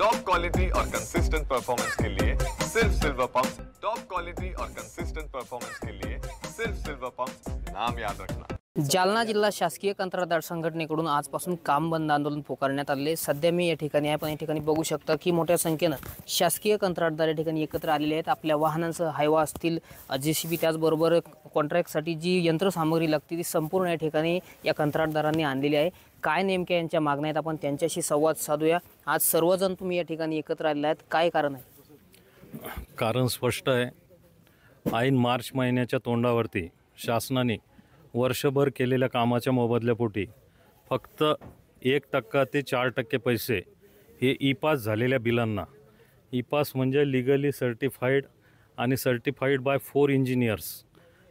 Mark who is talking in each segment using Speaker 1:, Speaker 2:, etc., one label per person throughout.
Speaker 1: Top quality और consistent performance के लिए सिर्फ सिल्वर पंप्स। टॉप क्वालिटी और कंसिस्टेंट परफॉर्मेंस के लिए सिर्फ सिल्वर पंप्स, नाम याद रखना।
Speaker 2: जालना जिल्हा शासकीय कंत्राटदार संघटनेकडून आजपासून काम बंद आंदोलन पुकारण्यात आले। सध्या मी या ठिकाणी आहे, पण या ठिकाणी बघू शकता की मोठ्या संख्येने शासकीय कंत्राटदार या ठिकाणी एकत्र आलेले आहेत। आपल्या वाहनांसह हायवा असतील, जेसीबी, त्याचबरोबर कॉन्ट्रॅक्टसाठी जी यंत्रसामग्री लागते ती संपूर्ण या ठिकाणी या कंत्राटदारांनी आणलेली आहे। काय नेमक्या यांच्या मागण्या आहेत आपण त्यांच्याशी संवाद साधूया। आज सर्वजण तुम्ही या ठिकाणी एकत्र आलेले आहेत, काय कारण आहे?
Speaker 3: कारण स्पष्ट आहे। ऐन मार्च महिन्याच्या तोंडावरती शासनाने वर्षभर केलेल्या कामाच्या मोबदल्यापोटी फक्त 1% ते 4% पैसे हे ई पास झालेल्या बिलांना, ई पास म्हणजे लिगली सर्टिफाईड आणि सर्टिफाईड बाय 4 इंजिनियर्स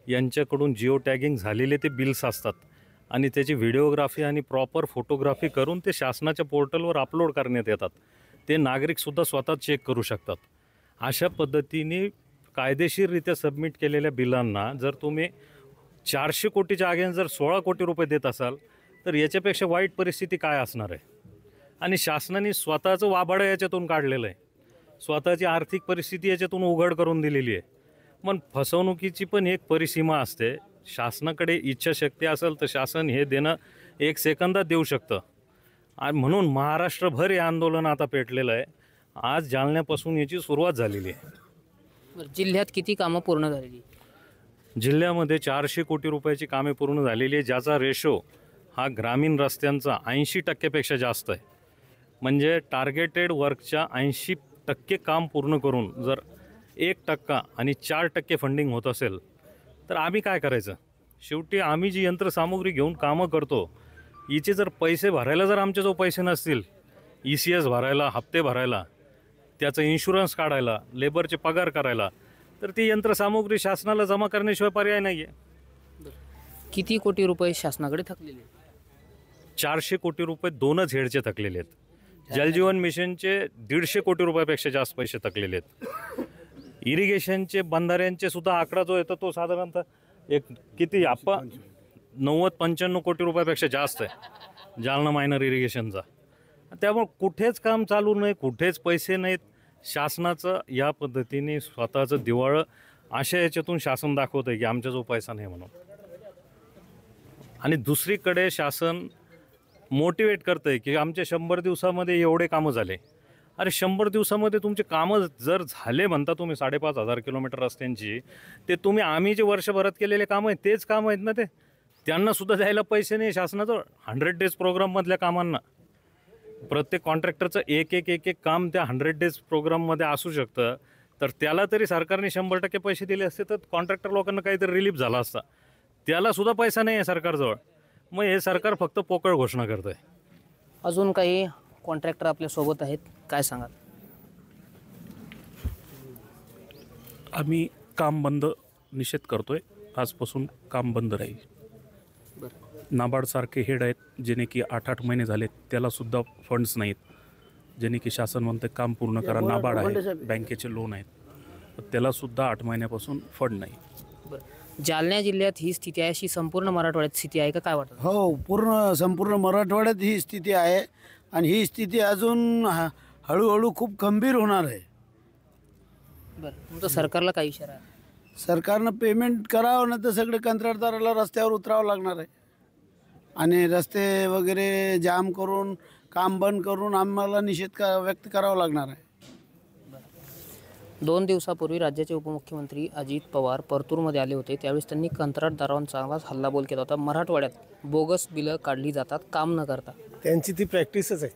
Speaker 3: यांच्याकडून जिओ टॅगिंग झालेले ते बिल्स असतात आणि त्याची व्हिडिओग्राफी आणि प्रॉपर फोटोग्राफी करून ते शासनाच्या पोर्टलवर अपलोड करण्यात येतात। ते नागरिकसुद्धा स्वतः चेक करू शकतात। अशा पद्धतीने कायदेशीररित्या सबमिट केलेल्या बिलांना जर तुम्ही 400 कोटीच्या अगेन्स्ट जर 16 कोटी रुपये देत असाल तर याच्यापेक्षा वाईट परिस्थिती काय असणार आहे? आणि शासनाने स्वतःचं वाभाडं याच्यातून काढलेलं आहे, स्वतःची आर्थिक परिस्थिती याच्यातून उघड करून दिलेली आहे। मग फसवणुकीची पण एक परिसीमा असते। शासनाकडे इच्छाशक्ती असेल तर शासन हे देणं 1 सेकंदात देऊ शकतं। आणि म्हणून महाराष्ट्रभर हे आंदोलन आता पेटलेलं आहे। आज जालन्यापासून याची सुरुवात झालेली आहे।
Speaker 2: जिल्ह्यात किती कामं पूर्ण झालेली?
Speaker 3: जिल्ह्यामध्ये 400 कोटी रुपयाची कामे पूर्ण झालेली आहे, ज्याचा रेशो हा ग्रामीण रस्त्यांचा 80% जास्त आहे। म्हणजे टार्गेटेड वर्कच्या 80% काम पूर्ण करून जर 1% आणि 4% फंडिंग होत असेल तर आम्ही काय करायचं? शेवटी आम्ही जी यंत्रसामुग्री घेऊन कामं करतो हिचे जर पैसे भरायला जर आमच्याजवळ पैसे नसतील, ECS भरायला, हप्ते भरायला, त्याचं इन्शुरन्स काढायला, लेबरचे पगार करायला, तर ती यंत्रसामुग्री शासनाला जमा करण्याशिवाय पर्याय नाही आहे।
Speaker 2: किती कोटी रुपये शासनाकडे थकलेले?
Speaker 3: 400 कोटी रुपये 2च हेडचे थकलेले आहेत। जलजीवन मिशनचे 150 कोटी रुपयापेक्षा जास्त पैसे थकलेले आहेत। इरिगेशनचे बंधाऱ्यांचे सुद्धा आकडा जो येतो तो साधारणतः एक किती 90-95 कोटी रुपयापेक्षा जास्त आहे जालना मायनर इरिगेशनचा। त्यामुळे कुठेच काम चालू नाही, कुठेच पैसे नाहीत। शासनाचं या पद्धतीने स्वतःचं दिवाळं अशा याच्यातून शासन दाखवतं आहे की आमच्याजवळ पैसा नाही म्हणून। आणि दुसरीकडे शासन मोटिवेट करतं आहे की आमच्या 100 दिवसामध्ये एवढे कामं झाले। अरे 100 दिवसामध्ये तुमचे कामं जर झाले म्हणता तुम्ही 5,500 किलोमीटर रस्त्यांची, ते तुम्ही आम्ही जे वर्षभरात केलेले कामं आहेत तेच कामं आहेत ना, ते त्यांनासुद्धा द्यायला पैसे नाही शासनाजवळ। 100 डेज प्रोग्राममधल्या कामांना प्रत्येक कॉन्ट्रॅक्टरचं एक काम त्या 100 डेज प्रोग्राममध्ये असू शकतं, तर त्याला तरी सरकारने 100% पैसे दिले असते तर कॉन्ट्रॅक्टर लोकांना काहीतरी रिलीफ झाला असता। त्यालासुद्धा पैसा नाही आहे सरकारजवळ। मग हे सरकार फक्त पोकळ घोषणा करतं आहे।
Speaker 2: अजून काही कॉन्ट्रॅक्टर आपल्यासोबत आहेत, काय सांगाल?
Speaker 4: आम्ही काम बंद निषेध करतोय। आजपासून काम बंद राहील। नाबार्डसारखे हेड आहेत जेणे की 8-8 महिने झालेत, त्यालासुद्धा फंड्स नाहीत, जेणे की शासन म्हणते काम पूर्ण करा। नाबार्ड आहे, बँकेचे लोन आहेत, त्यालासुद्धा 8 महिन्यापासून फंड नाही।
Speaker 2: जालना जिल्ह्यात ही स्थिती आहे, अशी संपूर्ण मराठवाड्यात स्थिती आहे का, काय वाटतं?
Speaker 5: हो, संपूर्ण मराठवाड्यात ही स्थिती आहे आणि ही स्थिती अजून हळूहळू खूप गंभीर होणार आहे।
Speaker 2: बरं, तुमचं सरकारला काय इशारा आहे?
Speaker 5: सरकारनं पेमेंट करावं, ना तर सगळे कंत्राटदाराला रस्त्यावर उतरावं लागणार आहे आणि रस्ते वगैरे जाम करून काम बंद करून आम्हाला निषेध व्यक्त करावा लागणार आहे।
Speaker 2: 2 दिवसापूर्वी राज्याचे उपमुख्यमंत्री अजित पवार परतूरमध्ये आले होते, त्यावेळेस त्यांनी कंत्राटदारांवर चांगलाच हल्लाबोल केला होता। मराठवाड्यात बोगस बिलं काढली जातात काम न करता।
Speaker 6: त्यांची ती प्रॅक्टिसच आहे,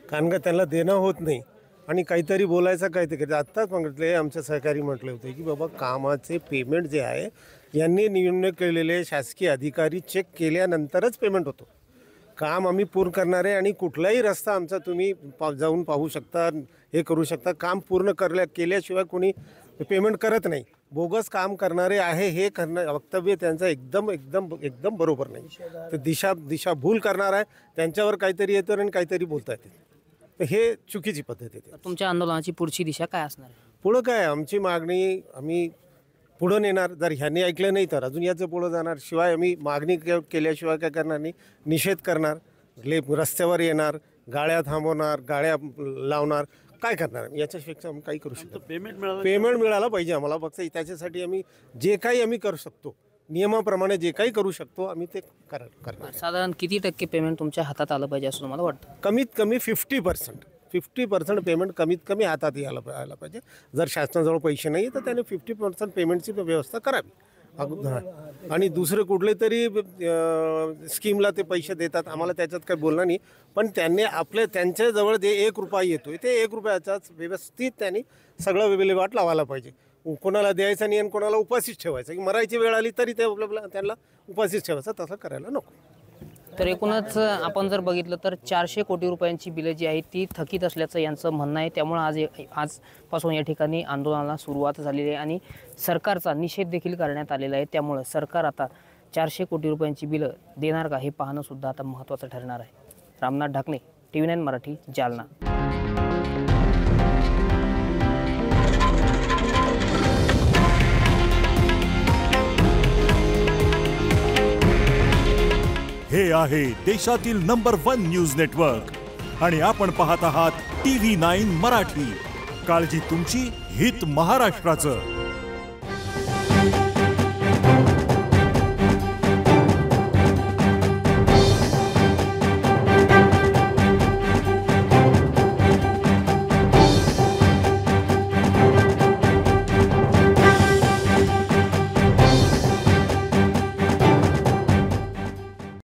Speaker 6: कारण का त्यांना देणं होत नाही आणि काहीतरी बोलायचं काहीतरी। आत्ताच म्हटले आमच्या सहकारी म्हटले होते की बाबा कामाचे पेमेंट जे आहे यांनी नियुक्त केलेले शासकीय अधिकारी चेक केल्यानंतरच पेमेंट होतो। काम आम्ही पूर्ण करणार आहे आणि कुठलाही रस्ता आमचा तुम्ही जाऊन पाहू शकता, हे करू शकता। काम पूर्ण केल्याशिवाय कोणी पेमेंट करत नाही। बोगस काम करणारे आहे हे वक्तव्य त्यांचं एकदम बरोबर नाही। तर दिशाभूल करणार आहे, त्यांच्यावर काहीतरी येतं आणि काहीतरी बोलता येते, हे चुकीची पद्धत आहे।
Speaker 2: तुमच्या आंदोलनाची पुढची दिशा काय असणार आहे?
Speaker 6: पुढं काय आमची मागणी आम्ही पुढं नेणार। जर ह्यांनी ऐकलं नाही तर अजून याचं पुढं जाणार। शिवाय आम्ही मागणी केल्याशिवाय काय करणार नाही, निषेध करणार, रस्त्यावर येणार, गाड्या थांबवणार, गाड्या लावणार, काय करणार? याच्यापेक्षा आम्ही काही करू शकतो. पेमेंट मिळालं पाहिजे आम्हाला. फक्त त्याच्यासाठी आम्ही जे काही आम्ही करू शकतो, नियमाप्रमाणे जे काही करू शकतो आम्ही ते करणार.
Speaker 2: साधारण किती टक्के पेमेंट तुमच्या हातात आलं पाहिजे असं तुम्हाला वाटतं?
Speaker 6: कमीत कमी 50% पेमेंट कमीत कमी हातात यायला पाहिजे. जर शासनाजवळ पैसे नाही तर त्याने 50% पेमेंटची व्यवस्था करावी. आणि दुसरे कुठले तरी स्कीमला ते पैसे देतात, आम्हाला त्याच्यात काही बोलणं नाही. पण त्यांच्याजवळ जे 1 रुपया येतो ते 1 रुपयाचाच व्यवस्थित त्यांनी सगळं विल्हेवाट लावायला पाहिजे. कोणाला द्यायचा नाही आणि कोणाला उपाशीच ठेवायचं, की मरायची वेळ आली तरी त्यांना उपाशीच ठेवायचं, तसं करायला नको.
Speaker 2: तर एकूणच आपण जर बघितलं तर 400 कोटी रुपयांची बिलं जी आहेत ती थकीत असल्याचं यांचं म्हणणं आहे. त्यामुळे आजपासून या ठिकाणी आंदोलनाला सुरुवात झालेली आहे आणि सरकारचा निषेध देखील करण्यात आलेला आहे. त्यामुळे सरकार आता 400 कोटी रुपयांची बिलं देणार का हे पाहणं सुद्धा आता महत्त्वाचं ठरणार आहे. रामनाथ ढाकणे, TV9 मराठी, जालना.
Speaker 7: हे आहे देशातील नंबर 1 न्यूज नेटवर्क आणि आपण पाहत आहात TV9 मराठी. काळजी तुमची, हित महाराष्ट्राचं.